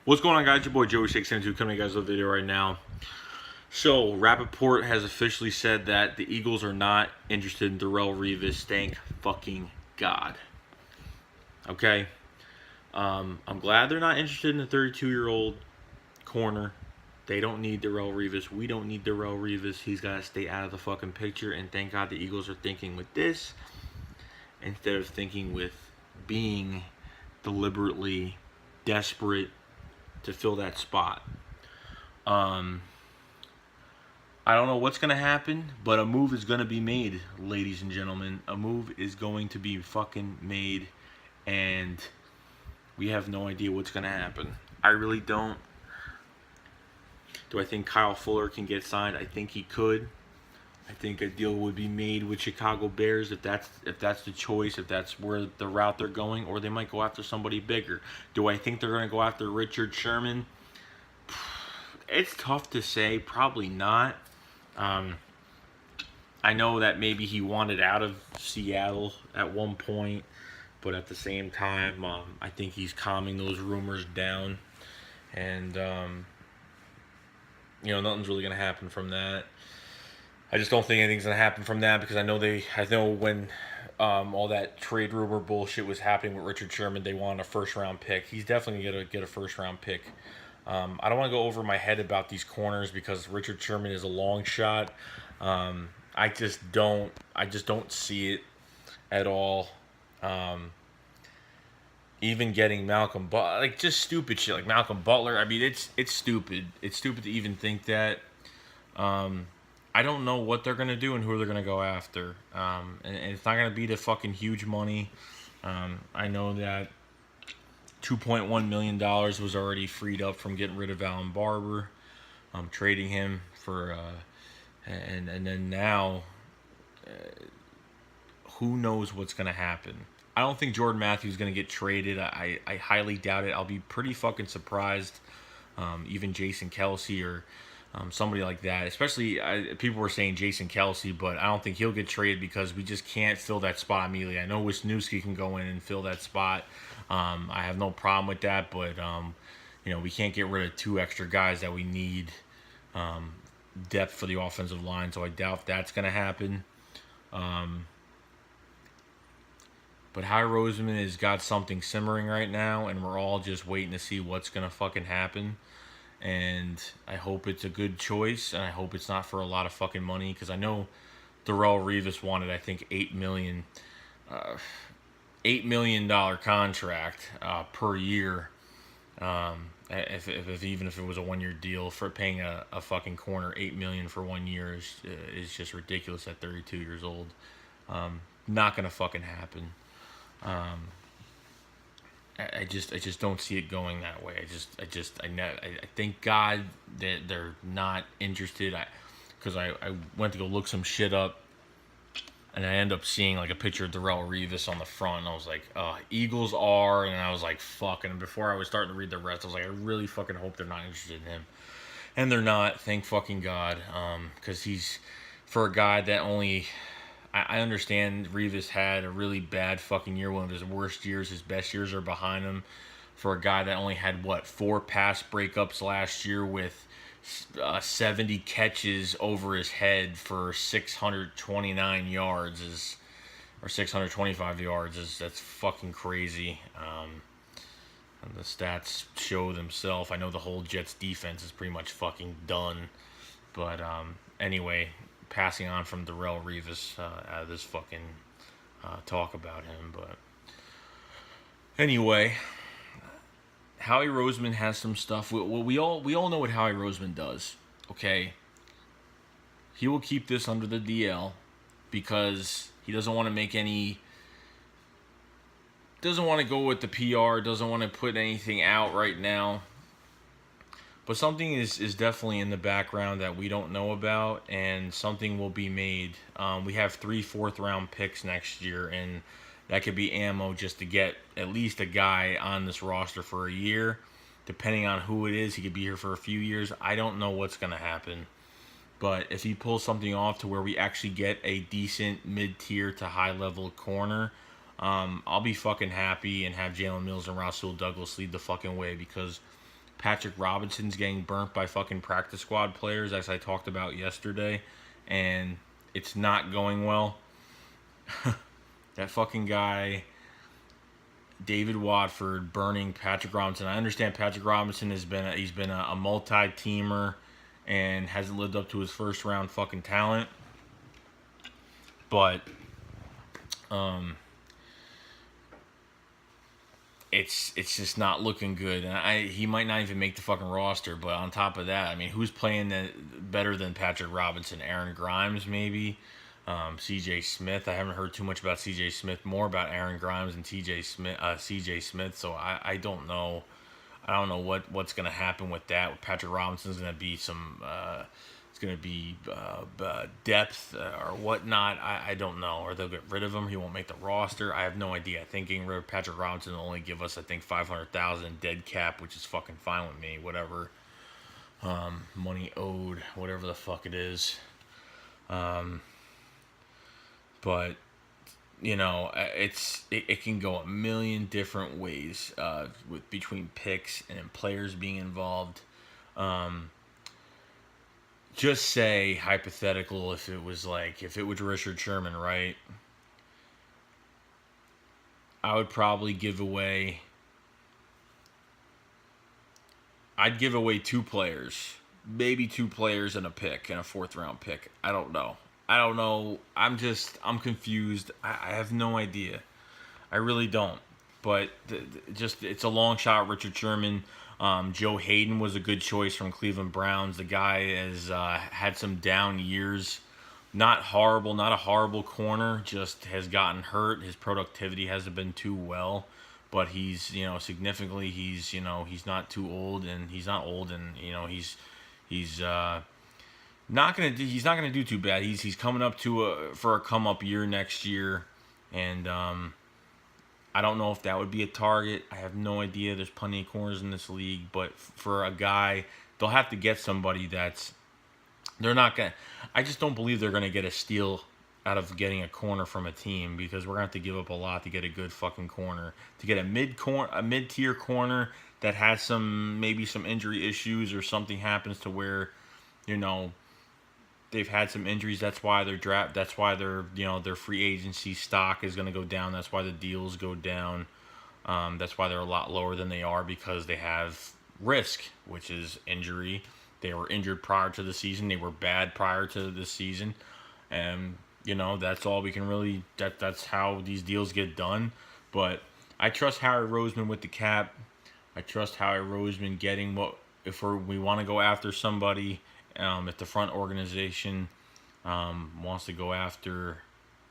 What's going on, guys? Your boy Joey672 coming to you guys with a video right now. So, Rappaport has officially said that the Eagles are not interested in Darelle Revis. Thank fucking God. Okay? I'm glad they're not interested in the 32-year-old corner. They don't need Darelle Revis. We don't need Darelle Revis. He's got to stay out of the fucking picture. And thank God the Eagles are thinking with this instead of thinking with being deliberately desperate to fill that spot. I don't know what's going to happen, but a move is going to be made, ladies and gentlemen. A move is going to be fucking made, and we have no idea what's going to happen. I really don't. Do I think Kyle Fuller can get signed? I think he could. I think a deal would be made with Chicago Bears if that's the choice, if that's where the route they're going, or they might go after somebody bigger. Do I think they're going to go after Richard Sherman? It's tough to say. Probably not. I know that maybe he wanted out of Seattle at one point, but at the same time, I think he's calming those rumors down, and nothing's really gonna happen from that. I just don't think anything's gonna happen from that because I know when all that trade rumor bullshit was happening with Richard Sherman, they wanted a first round pick. He's definitely gonna get a first round pick. I don't want to go over my head about these corners because Richard Sherman is a long shot. I just don't see it at all. Even getting Malcolm Butler, like just stupid shit like Malcolm Butler. I mean, it's stupid. It's stupid to even think that. I don't know what they're gonna do and who they're gonna go after. And it's not gonna be the fucking huge money. I know that $2.1 million was already freed up from getting rid of Alan Barber, trading him for, and then now, who knows what's going to happen. I don't think Jordan Matthews is going to get traded. I highly doubt it. I'll be pretty fucking surprised. Even Jason Kelsey or somebody like that. Especially, people were saying Jason Kelsey, but I don't think he'll get traded because we just can't fill that spot immediately. I know Wisniewski can go in and fill that spot. I have no problem with that, but we can't get rid of two extra guys that we need depth for the offensive line, so I doubt that's going to happen. But Howie Roseman has got something simmering right now, and we're all just waiting to see what's going to fucking happen. And I hope it's a good choice, and I hope it's not for a lot of fucking money, because I know Darelle Revis wanted, I think, $8 million contract per year. Even if it was a 1-year deal, for paying a fucking corner $8 million for 1 year is just ridiculous at 32 years old. Not gonna fucking happen. I just don't see it going that way. I thank God that they're not interested. Because I went to go look some shit up, and I end up seeing like a picture of Darelle Revis on the front, and I was like, Eagles are, and I was like, fuck. And before I was starting to read the rest, I was like, I really fucking hope they're not interested in him. And they're not, thank fucking God. Because he's, for a guy that only, I understand Revis had a really bad fucking year, one of his worst years. His best years are behind him. For a guy that only had, 4 pass breakups last year with 70 catches over his head for 629 yards or 625 yards that's fucking crazy. And the stats show themselves. I know the whole Jets defense is pretty much fucking done, but anyway, passing on from Darelle Revis out of this fucking talk about him, but anyway. Howie Roseman has some stuff. We all know what Howie Roseman does. Okay, he will keep this under the DL because he doesn't want to make any. Doesn't want to go with the PR. Doesn't want to put anything out right now. But something is definitely in the background that we don't know about, and something will be made. We have 3 4th-round picks next year, and that could be ammo just to get at least a guy on this roster for a year. Depending on who it is, he could be here for a few years. I don't know what's going to happen. But if he pulls something off to where we actually get a decent mid-tier to high-level corner, I'll be fucking happy and have Jalen Mills and Rasul Douglas lead the fucking way, because Patrick Robinson's getting burnt by fucking practice squad players, as I talked about yesterday, and it's not going well. That fucking guy, David Watford, burning Patrick Robinson. I understand Patrick Robinson he's been a multi-teamer and hasn't lived up to his first round fucking talent, but it's just not looking good, and he might not even make the fucking roster. But on top of that, I mean, who's playing better than Patrick Robinson? Aaron Grimes, maybe. C.J. Smith. I haven't heard too much about C.J. Smith. More about Aaron Grimes and C.J. Smith. So I don't know. I don't know what's gonna happen with that. Patrick Robinson's gonna be some. It's gonna be depth or whatnot. I don't know. Or they'll get rid of him. He won't make the roster. I have no idea. I think getting rid of Patrick Robinson will only give us, I think, $500,000 dead cap, which is fucking fine with me. Whatever. Money owed, whatever the fuck it is. But you know, it can go a million different ways between picks and players being involved. Just say hypothetical, if it was Richard Sherman, right? I would probably give away. I'd give away 2 players, maybe 2 players and a pick and a 4th round pick. I don't know. I'm confused. I have no idea. I really don't. But it's a long shot. Richard Sherman. Joe Hayden was a good choice from Cleveland Browns. The guy has had some down years. Not horrible, not a horrible corner. Just has gotten hurt. His productivity hasn't been too well. But he's, significantly, he's not too old, and he's not old, and he's not gonna do too bad. He's coming up for a come up year next year, and I don't know if that would be a target. I have no idea. There's plenty of corners in this league, but for a guy, they'll have to get somebody they're not gonna. I just don't believe they're gonna get a steal out of getting a corner from a team, because we're gonna have to give up a lot to get a good fucking corner. To get a mid-tier corner that has maybe some injury issues, or something happens to where, they've had some injuries. That's why their free agency stock is going to go down. That's why the deals go down. That's why they're a lot lower than they are, because they have risk, which is injury. They were injured prior to the season. They were bad prior to the season. And, that's all we can really, that's how these deals get done. But I trust Harry Roseman with the cap. I trust Harry Roseman getting if we want to go after somebody. If the front organization wants to go after,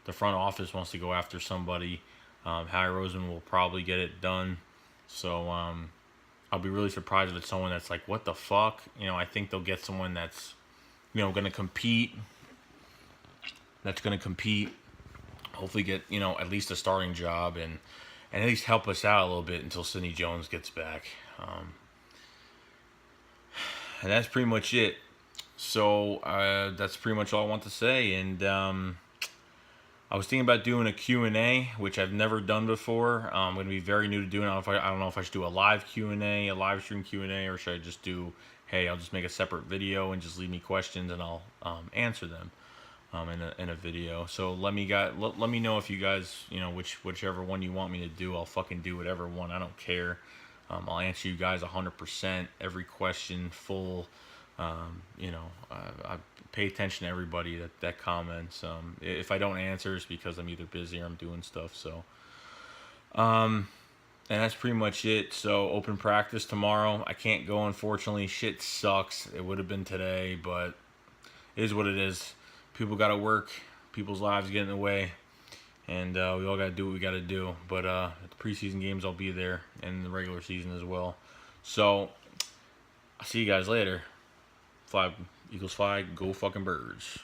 the front office wants to go after somebody, Harry Roseman will probably get it done. So I'll be really surprised if it's someone that's like, what the fuck? I think they'll get someone that's, going to compete. Hopefully get, at least a starting job, and at least help us out a little bit until Sidney Jones gets back. And that's pretty much it. So that's pretty much all I want to say. And I was thinking about doing a Q&A, which I've never done before. I'm going to be very new to doing it. I don't know if I should do a live Q&A, a live stream Q&A, or should I just do, I'll just make a separate video and just leave me questions and I'll answer them in a video. So let me know if you guys, whichever one you want me to do. I'll fucking do whatever one. I don't care. I'll answer you guys 100%, every question, full. I pay attention to everybody that comments. If I don't answer, it's because I'm either busy or I'm doing stuff. So, and that's pretty much it. So open practice tomorrow. I can't go, unfortunately. Shit sucks. It would have been today, but it is what it is. People got to work. People's lives get in the way. And we all got to do what we got to do. But at the preseason games, I'll be there. And the regular season as well. So, I'll see you guys later. Fly, Eagles fly, go fucking birds.